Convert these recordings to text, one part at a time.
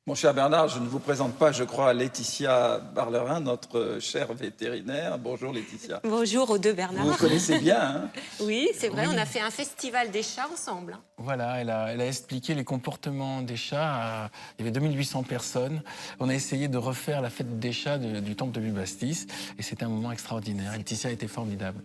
Mon cher Bernard, je ne vous présente pas, je crois, Laetitia Barlerin, notre chère vétérinaire. Bonjour Laetitia. Bonjour aux deux Vous Bernard. connaissez bien, hein? Oui, c'est vrai, Oui. on a fait un festival des chats ensemble. Voilà, elle a expliqué les comportements des chats. Il y avait 2800 personnes. On a essayé de refaire la fête des chats du temple de Bubastis. Et c'était un moment extraordinaire. Laetitia était formidable.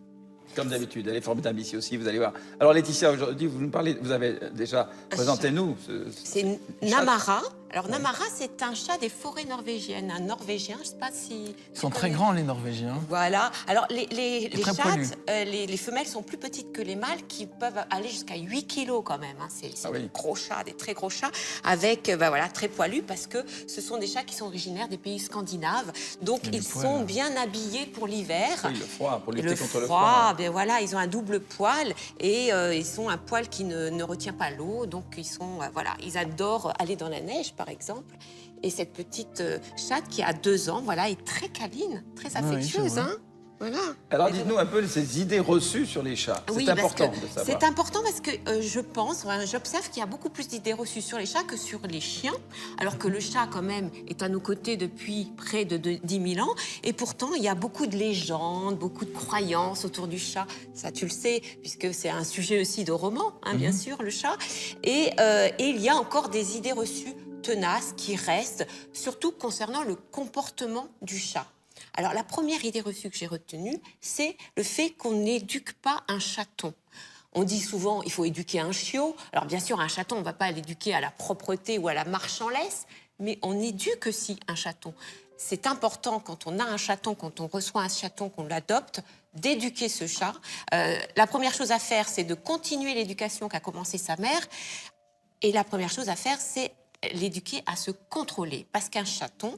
Comme d'habitude, elle est formidable ici aussi, vous allez voir. Alors Laetitia, aujourd'hui, vous nous parlez, vous avez déjà, présentez-nous. C'est Namara. Alors Namara, c'est un chat des forêts norvégiennes, un Norvégien, je ne sais pas si... Ils sont très grands, les Norvégiens. Voilà. Alors les très poilus. chattes, les femelles sont plus petites que les mâles, qui peuvent aller jusqu'à 8 kilos quand même. Hein. C'est oui. des gros chats, des très gros chats, avec voilà, très poilus, parce que ce sont des chats qui sont originaires des pays scandinaves. Donc Il y a ils des poils, sont hein. bien habillés pour l'hiver. Oui, le froid, pour lutter Le contre le froid, froid. ben voilà, ils ont un double poil et ils ont un poil qui ne retient pas l'eau, donc ils sont voilà, ils adorent aller dans la neige par exemple. Et cette petite chatte qui a 2 ans, voilà, est très câline, très affectueuse, c'est vrai. hein. Voilà. Alors dites-nous un peu ces idées reçues sur les chats. Oui, C'est parce important que de savoir. c'est important parce que je pense, j'observe qu'il y a beaucoup plus d'idées reçues sur les chats que sur les chiens, alors que le chat, quand même, est à nos côtés depuis près de 10 000 ans. Et pourtant, il y a beaucoup de légendes, beaucoup de croyances autour du chat. Ça, tu le sais, puisque c'est un sujet aussi de roman, hein, bien sûr, le chat. Et il y a encore des idées reçues tenaces qui restent, surtout concernant le comportement du chat. Alors, la première idée reçue que j'ai retenue, c'est le fait qu'on n'éduque pas un chaton. On dit souvent il faut éduquer un chiot. Alors, bien sûr, un chaton, on ne va pas l'éduquer à la propreté ou à la marche en laisse, mais on éduque aussi un chaton. C'est important, quand on a un chaton, quand on reçoit un chaton, qu'on l'adopte, d'éduquer ce chat. La première chose à faire, c'est de continuer l'éducation qu'a commencé sa mère. Et la première chose à faire, c'est l'éduquer à se contrôler. Parce qu'un chaton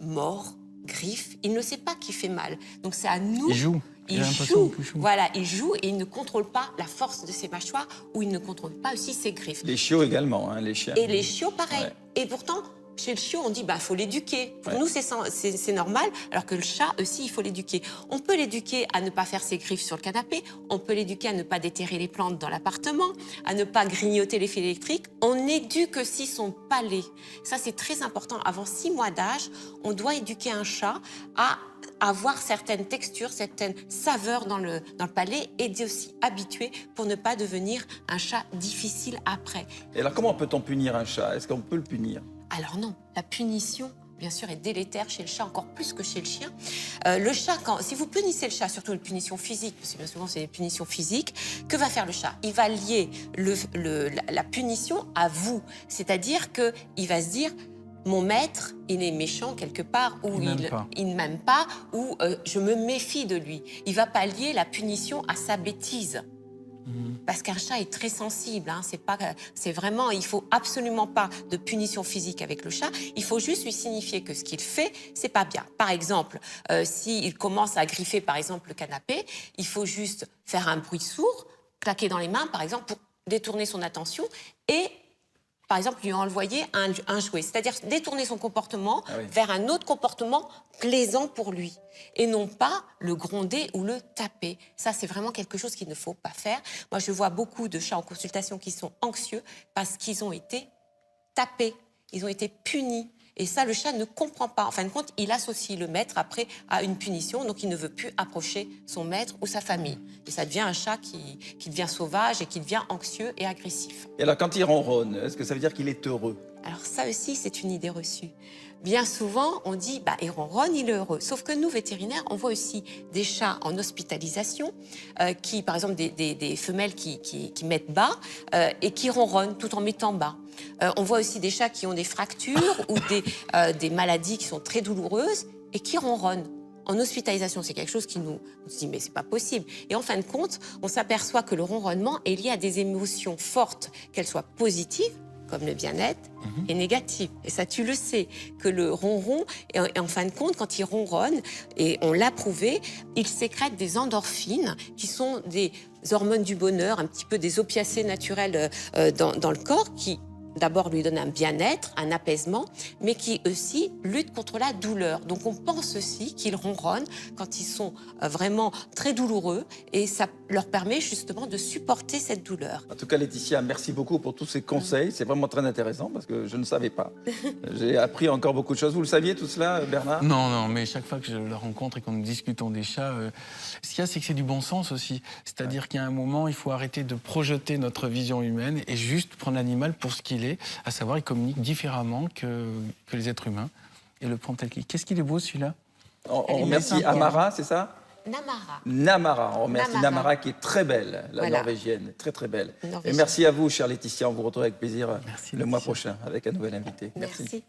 mord, griffe, il ne sait pas qu'il fait mal. Donc c'est à nous... Il joue. Il J'ai l'impression joue, qu'il joue. voilà, il joue et il ne contrôle pas la force de ses mâchoires ou il ne contrôle pas aussi ses griffes. Les chiots également, hein, les chiens. Et les chiots, pareil. Ouais. Et pourtant, chez le chiot, on dit bah faut l'éduquer. Pour Ouais. nous, c'est normal, alors que le chat aussi, il faut l'éduquer. On peut l'éduquer à ne pas faire ses griffes sur le canapé, on peut l'éduquer à ne pas déterrer les plantes dans l'appartement, à ne pas grignoter les fils électriques. On éduque aussi son palais. Ça, c'est très important. Avant 6 mois d'âge, on doit éduquer un chat à avoir certaines textures, certaines saveurs dans le palais et aussi habituer pour ne pas devenir un chat difficile après. Et alors comment peut-on punir un chat? Est-ce qu'on peut le punir? Alors non, la punition, bien sûr, est délétère chez le chat, encore plus que chez le chien. Le chat, si vous punissez le chat, surtout une punition physique, parce que bien souvent c'est des punitions physiques, que va faire le chat? Il va lier la punition à vous. C'est-à-dire qu'il va se dire... Mon maître, il est méchant quelque part, ou il ne m'aime pas, ou je me méfie de lui. Il ne va pas lier la punition à sa bêtise. Parce qu'un chat est très sensible. Hein, c'est vraiment, il ne faut absolument pas de punition physique avec le chat. Il faut juste lui signifier que ce qu'il fait, c'est pas bien. Par exemple, s'il commence à griffer, par exemple, le canapé, il faut juste faire un bruit sourd, claquer dans les mains, par exemple, pour détourner son attention et... Par exemple, lui envoyer un jouet, c'est-à-dire détourner son comportement vers un autre comportement plaisant pour lui, et non pas le gronder ou le taper. Ça, c'est vraiment quelque chose qu'il ne faut pas faire. Moi, je vois beaucoup de chats en consultation qui sont anxieux parce qu'ils ont été tapés, ils ont été punis. Et ça, le chat ne comprend pas. En fin de compte, il associe le maître après à une punition, donc il ne veut plus approcher son maître ou sa famille. Et ça devient un chat qui devient sauvage et qui devient anxieux et agressif. Et alors quand il ronronne, est-ce que ça veut dire qu'il est heureux? Alors ça aussi, c'est une idée reçue. Bien souvent, on dit, bah, il ronronne, il est heureux. Sauf que nous, vétérinaires, on voit aussi des chats en hospitalisation, qui, par exemple, des femelles qui mettent bas et qui ronronnent tout en mettant bas. On voit aussi des chats qui ont des fractures ou des maladies qui sont très douloureuses et qui ronronnent. En hospitalisation, c'est quelque chose qui nous dit mais c'est pas possible. Et en fin de compte, on s'aperçoit que le ronronnement est lié à des émotions fortes, qu'elles soient positives, comme le bien-être, et négatives. Et ça, tu le sais, que le ronron, et en fin de compte, quand il ronronne, et on l'a prouvé, il sécrète des endorphines, qui sont des hormones du bonheur, un petit peu des opiacés naturels dans le corps, qui d'abord lui donnent un bien-être, un apaisement, mais qui aussi luttent contre la douleur. Donc on pense aussi qu'ils ronronnent quand ils sont vraiment très douloureux et ça leur permet justement de supporter cette douleur. En tout cas, Laetitia, merci beaucoup pour tous ces conseils. C'est vraiment très intéressant parce que je ne savais pas. J'ai appris encore beaucoup de choses. Vous le saviez tout cela, Bernard? Non, non, mais chaque fois que je la rencontre et qu'on discutons des chats, ce qu'il y a, c'est que c'est du bon sens aussi. C'est-à-dire qu'il y a un moment, il faut arrêter de projeter notre vision humaine et juste prendre l'animal pour ce qu'il est, à savoir, il communique différemment que les êtres humains et le prendre tel qu'il est. Qu'est-ce qu'il est beau, celui-là? On remercie Amara, c'est ça? Namara. Namara, on remercie Namara. Namara qui est très belle, la Voilà. norvégienne, très très belle. Et Norvégienne. merci à vous, chère Laetitia, on vous retrouve avec plaisir Merci, le mois Laetitia. prochain avec un nouvel invité. Merci.